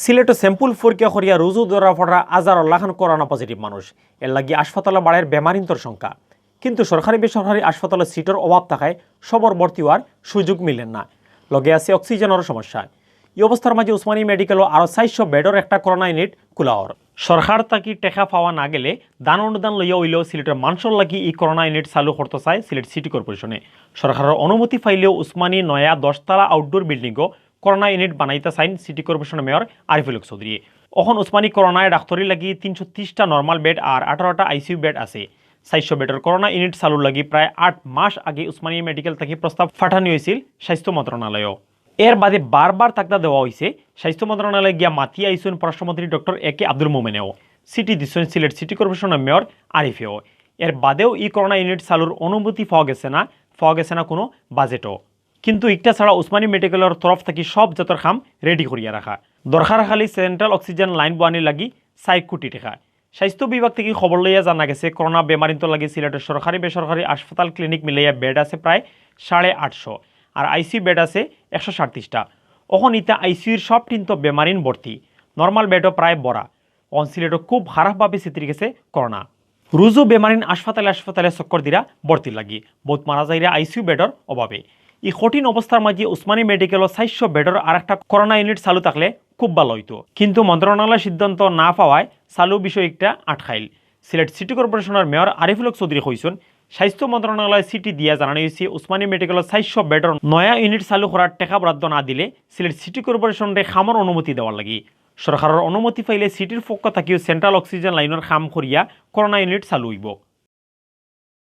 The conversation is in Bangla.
সিলেটে স্যাম্পল পরীক্ষা করিয়া রুজু ধরা পড়া হাজার লাখান করোনা পজিটিভ মানুষ এর লাগি হাসপাতালে বাড়ের বেমারিন্তর সংখ্যা কিন্তু সরকারি বেসরকারি হাসপাতালে সিটের অভাব থাকায় সবর ভর্তি হওয়ার সুযোগ মিলেন না লগে আছে অক্সিজেনের সমস্যা এই অবস্থার মাঝে উসমানী মেডিকেলও আরও 400 বেডর একটা করোনা ইউনিট খোলা হওয়ার সরকার তাকি টেকা পাওয়া না গেলে দান অনুদান লইয়া হইলেও সিলেটের মানুষের লাগি এই করোনা ইউনিট চালু করতে চায় সিলেট সিটি কর্পোরেশনে সরকারের অনুমতি পাইলেও উসমানী নয়া 10তলা আউটডোর বিল্ডিংও করোনা ইউনিট বানাইতে চাইন সিটি কর্পোরেশনের মেয়র আরিফুল চৌধুরী এখন উসমানী করোনায় ডাক্তারি লাগি 330টা নর্মাল বেড আর 18টা আইসিইউ বেড আছে 400 বেডের করোনা ইউনিট চালুর লাগি প্রায় 8 মাস আগে উসমানী মেডিকেল থেকে প্রস্তাব পাঠানো হয়েছিল স্বাস্থ্য মন্ত্রণালয়ও এর বাদে বারবার তাকদা দেওয়া হয়েছে স্বাস্থ্য মন্ত্রণালয়ে গিয়া মাতি আইসুন পররাষ্ট্রমন্ত্রী ডক্টর একে আব্দুল মোমেনেও সিটি দিচ্ছেন সিলেট সিটি কর্পোরেশনের মেয়র আরিফেও এর বাদেও এই করোনা ইউনিট চালুর অনুমতি পাওয়া গেছে না কোনো বাজেটও কিন্তু একটা ছাড়া উসমানী মেডিকেলের তরফ থেকে সব জাতর খাম রেডি করিয়া রাখা দরকার খালি সেন্ট্রাল অক্সিজেন লাইন বানি লাগি 4 কোটি টাকা স্বাস্থ্য বিভাগ থেকে খবর লইয়া জানা গেছে করোনা বেমারিন্ত লাগি সিলেটের সরকারি বেসরকারি হাসপাতাল ক্লিনিক মিলাইয়া বেড আছে প্রায় 850 আর আইসিইউ বেড আছে 137টা এখন ইতা আইসিইউর সব তিনটো বেমারিন ভর্তি নর্মাল বেডও প্রায় বড়া অন সিলেটও খুব খারাপভাবে চিত্রি গেছে করোনা রুজু বেমারিন হাসপাতালে চক্কর দিরা ভর্তি লাগি বহুত মারা যাইরা আইসিইউ বেডর অভাবে এই কঠিন অবস্থার মাঝে উসমানী মেডিকেলও 400 বেডর আর একটা করোনা ইউনিট চালু থাকলে খুব ভালো হইতো কিন্তু মন্ত্রণালয়ের সিদ্ধান্ত না পাওয়ায় চালু বিষয় একটা আটকাইল সিলেট সিটি কর্পোরেশনের মেয়র আরিফুল চৌধুরী কইছেন স্বাস্থ্য মন্ত্রণালয় সিটি দিয়া জানানো হয়েছে উসমানী মেডিকেলের 400 বেডর নয়া ইউনিট চালু করার টাকা বরাদ্দ না দিলে সিলেট সিটি কর্পোরেশনের খামর অনুমতি দেওয়ার লাগি সরকারের অনুমতি পাইলে সিটির পক্ষ থাকিও সেন্ট্রাল অক্সিজেন লাইনের খাম করিয়া করোনা ইউনিট চালু হইব।